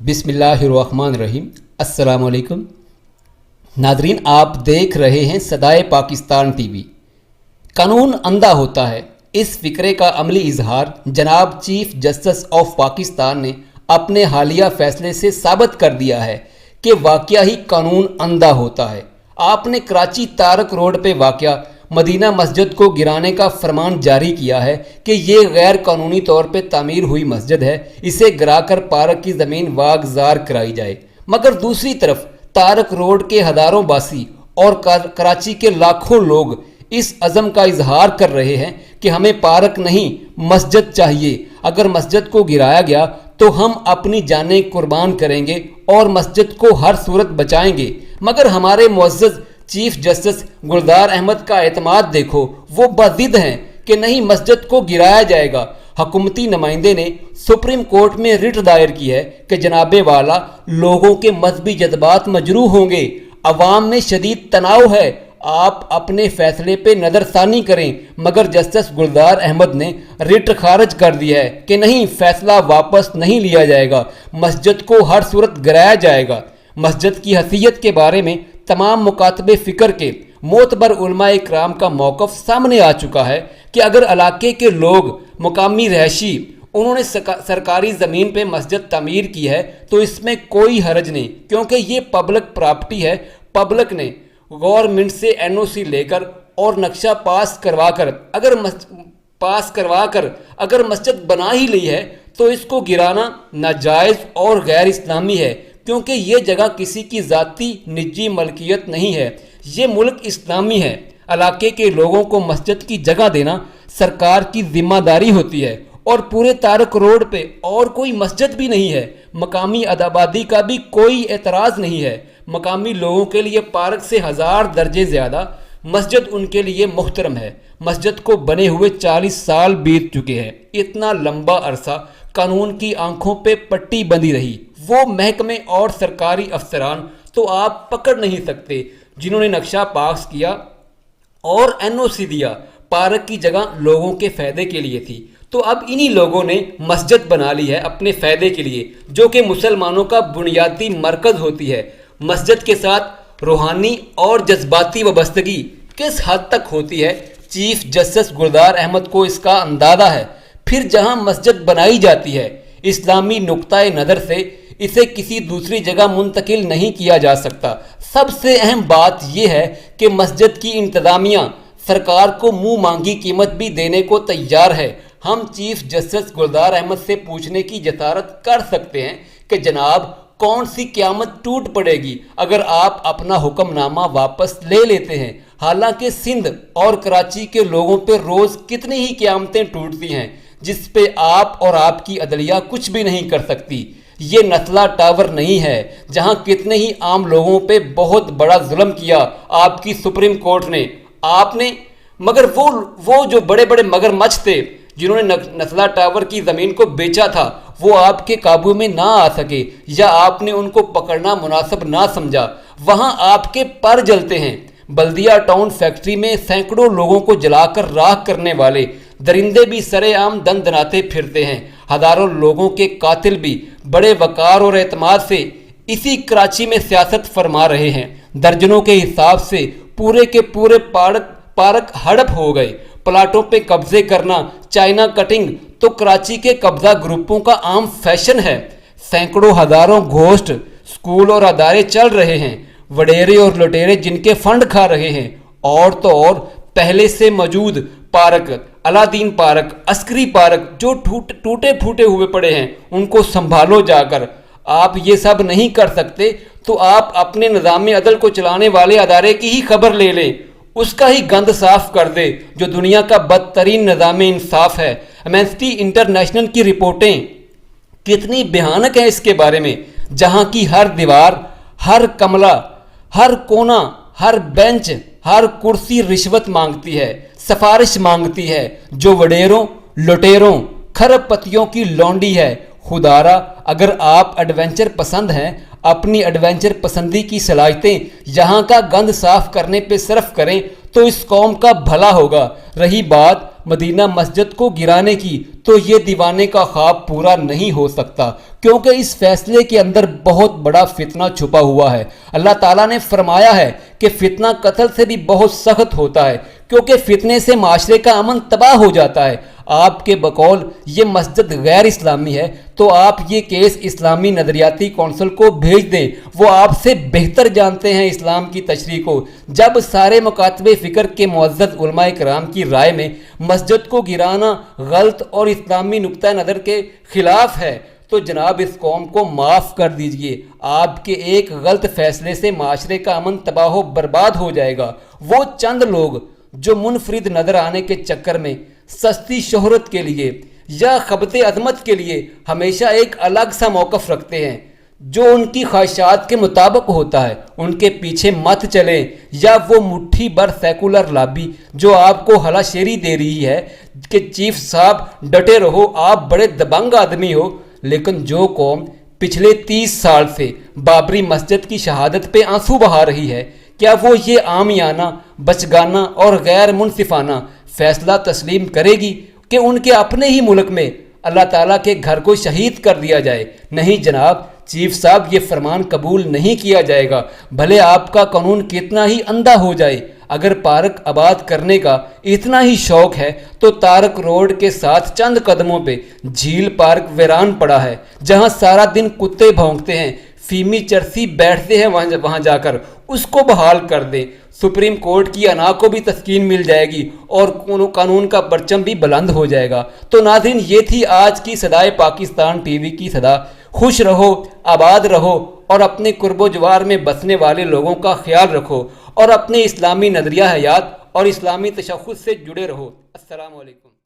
बिस्मिल्लाहिर्रहमानिर्रहीम। अस्सलाम वालेकुम नादरीन, आप देख रहे हैं सदाए पाकिस्तान टीवी। कानून अंधा होता है, इस फिक्रे का अमली इजहार जनाब चीफ जस्टिस ऑफ पाकिस्तान ने अपने हालिया फैसले से साबित कर दिया है कि वाकया ही कानून अंधा होता है। आपने कराची तारक रोड पे वाकया मदीना मस्जिद को गिराने का फरमान जारी किया है कि ये गैर कानूनी तौर पे तामीर हुई मस्जिद है, इसे गिराकर पार्क की ज़मीन वागजार कराई जाए। मगर दूसरी तरफ तारक रोड के हज़ारों बासी और कराची के लाखों लोग इस अज़म का इजहार कर रहे हैं कि हमें पार्क नहीं मस्जिद चाहिए। अगर मस्जिद को गिराया गया तो हम अपनी जानें कुर्बान करेंगे और मस्जिद को हर सूरत बचाएंगे। मगर हमारे मुअज़्ज़ज़ चीफ जस्टिस गुलजार अहमद का एतमाद देखो, वो बज़िद हैं कि नहीं मस्जिद को गिराया जाएगा। हुकूमती नुमाइंदे ने सुप्रीम कोर्ट में रिट दायर की है कि जनाबे वाला लोगों के मजहबी जज्बात मजरूह होंगे, अवाम में शदीद तनाव है, आप अपने फैसले पे नज़रसानी करें। मगर जस्टिस गुलजार अहमद ने रिट खारिज कर दिया है कि नहीं, फैसला वापस नहीं लिया जाएगा, मस्जिद को हर सूरत गिराया जाएगा। मस्जिद की हैसियत के बारे में तमाम मुकातबे फ़िक्र के मोतबर उलमा इकराम का मौक़िफ़ सामने आ चुका है कि अगर इलाके के लोग मुकामी रहशी उन्होंने सरकारी ज़मीन पे मस्जिद तामीर की है तो इसमें कोई हरज नहीं, क्योंकि ये पब्लिक प्रॉपर्टी है। पब्लिक ने गवर्नमेंट से NOC लेकर और नक्शा पास करवा कर अगर मस्जिद बना ही ली है तो इसको गिराना नाजायज़ और गैर इस्लामी है, क्योंकि ये जगह किसी की ज़ाती निजी मलकियत नहीं है, ये मुल्क इस्लामी है। इलाके के लोगों को मस्जिद की जगह देना सरकार की जिम्मेदारी होती है और पूरे तारक रोड पे और कोई मस्जिद भी नहीं है। मकामी आबादी का भी कोई एतराज़ नहीं है। मकामी लोगों के लिए पार्क से 1000 दर्जे ज़्यादा मस्जिद उनके लिए मुहतरम है। मस्जिद को बने हुए 40 साल बीत चुके हैं। इतना लंबा अरसा कानून की आंखों पे पट्टी बंधी रही। वो महकमे और सरकारी अफसरान तो आप पकड़ नहीं सकते जिन्होंने नक्शा पास किया और NOC दिया, पार्क की जगह लोगों के फ़ायदे के लिए थी। तो अब इन्हीं लोगों ने मस्जिद बना ली है अपने फ़ायदे के लिए, जो कि मुसलमानों का बुनियादी मरकज़ होती है। मस्जिद के साथ रूहानी और जज्बाती वाबस्तगी किस हद तक होती है, चीफ जस्टिस गुलजार अहमद को इसका अंदाज़ा है। फिर जहाँ मस्जिद बनाई जाती है, इस्लामी नुक्ताए नज़र से इसे किसी दूसरी जगह मुंतकिल नहीं किया जा सकता। सबसे अहम बात यह है कि मस्जिद की इंतज़ामिया सरकार को मुंह मांगी कीमत भी देने को तैयार है। हम चीफ जस्टिस गुलजार अहमद से पूछने की जसारत कर सकते हैं कि जनाब, कौन सी क़यामत टूट पड़ेगी अगर आप अपना हुक्मनामा वापस ले लेते हैं। हालांकि सिंध और कराची के लोगों पर रोज़ कितनी ही क़यामतें टूटती हैं जिस पे आप और आपकी अदलिया कुछ भी नहीं कर सकती। ये नस्ला टावर नहीं है जहां कितने ही आम लोगों पे बहुत बड़ा जुल्म किया आपकी सुप्रीम कोर्ट ने, आपने। मगर वो जो बड़े बड़े मगरमच्छ थे जिन्होंने नस्ला टावर की ज़मीन को बेचा था, वो आपके काबू में ना आ सके या आपने उनको पकड़ना मुनासिब ना समझा। वहाँ आपके पर जलते हैं। बल्दिया टाउन फैक्ट्री में सैकड़ों लोगों को जलाकर राख करने वाले दरिंदे भी सरेआम दंदनाते फिरते हैं। हज़ारों लोगों के कातिल भी बड़े वकार और एतमाद से इसी कराची में सियासत फरमा रहे हैं। दर्जनों के हिसाब से पूरे के पूरे पार्क हड़प हो गए। प्लाटों पे कब्जे करना, चाइना कटिंग तो कराची के कब्जा ग्रुपों का आम फैशन है। सैकड़ों हज़ारों घोस्ट स्कूल और अदारे चल रहे हैं, वडेरे और लुटेरे जिनके फंड खा रहे हैं। और तो और पहले से मौजूद park, Aladdin park, Askari park जो टूटे फूटे हुए पड़े हैं, उनको संभालो जाकर। आप ये सब नहीं कर सकते तो आप अपने निज़ाम अदल को चलाने वाले अदारे की ही खबर ले लें, उसका ही गंद साफ कर दे जो दुनिया का बदतरीन निज़ाम इंसाफ है। एमनेस्टी इंटरनेशनल की रिपोर्टें कितनी भयानक हैं इसके बारे में, जहाँ की हर दीवार, हर कमला, हर कोना, हर बेंच, हर कुर्सी रिश्वत मांगती है, सिफारिश मांगती है, जो वडेरों, लुटेरों, खरबपतियों की लौंडी है। खुदारा, अगर आप एडवेंचर पसंद हैं, अपनी एडवेंचर पसंदी की सलाहियतें यहाँ का गंद साफ करने पे सर्फ करें तो इस कौम का भला होगा। रही बात مدینہ مسجد کو گرانے کی تو یہ دیوانے کا خواب پورا نہیں ہو سکتا، کیونکہ اس فیصلے کے اندر بہت بڑا فتنہ چھپا ہوا ہے۔ اللہ تعالیٰ نے فرمایا ہے کہ فتنہ قتل سے بھی بہت سخت ہوتا ہے، کیونکہ فتنے سے معاشرے کا امن تباہ ہو جاتا ہے۔ آپ کے بقول یہ مسجد غیر اسلامی ہے تو آپ یہ کیس اسلامی نظریاتی کونسل کو بھیج دیں، وہ آپ سے بہتر جانتے ہیں اسلام کی تشریح کو۔ جب سارے مکاتب فکر کے معزز علماء کرام کی رائے میں مسجد کو گرانا غلط اور اسلامی نقطہ نظر کے خلاف ہے تو جناب اس قوم کو معاف کر دیجئے۔ آپ کے ایک غلط فیصلے سے معاشرے کا امن تباہ و برباد ہو جائے گا۔ وہ چند لوگ جو منفرد نظر آنے کے چکر میں سستی شہرت کے لیے یا خبت عظمت کے لیے ہمیشہ ایک الگ سا موقف رکھتے ہیں جو ان کی خواہشات کے مطابق ہوتا ہے، ان کے پیچھے مت چلیں، یا وہ مٹھی بر سیکولر لابی جو آپ کو ہلا شیری دے رہی ہے کہ چیف صاحب ڈٹے رہو، آپ بڑے دبنگ آدمی ہو۔ لیکن جو قوم پچھلے 30 سال سے بابری مسجد کی شہادت پہ آنسو بہا رہی ہے، کیا وہ یہ عامیانہ، بچگانہ اور غیر منصفانہ فیصلہ تسلیم کرے گی کہ ان کے اپنے ہی ملک میں اللہ تعالیٰ کے گھر کو شہید کر دیا جائے؟ نہیں جناب، چیف صاحب یہ فرمان قبول نہیں کیا جائے گا، بھلے آپ کا قانون کتنا ہی اندھا ہو جائے۔ اگر پارک آباد کرنے کا اتنا ہی شوق ہے تو تارک روڈ کے ساتھ چند قدموں پہ جھیل پارک ویران پڑا ہے، جہاں سارا دن کتے بھونکتے ہیں، فیمی چرسی بیٹھتے ہیں، وہاں جا کر اس کو بحال کر دیں۔ سپریم کورٹ کی انا کو بھی تسکین مل جائے گی اور قانون کا پرچم بھی بلند ہو جائے گا۔ تو ناظرین، یہ تھی آج کی صدائے پاکستان ٹی وی کی صدا۔ خوش رہو، آباد رہو اور اپنے قرب و جوار میں بسنے والے لوگوں کا خیال رکھو اور اپنے اسلامی نظریہ حیات اور اسلامی تشخص سے جڑے رہو۔ السلام علیکم۔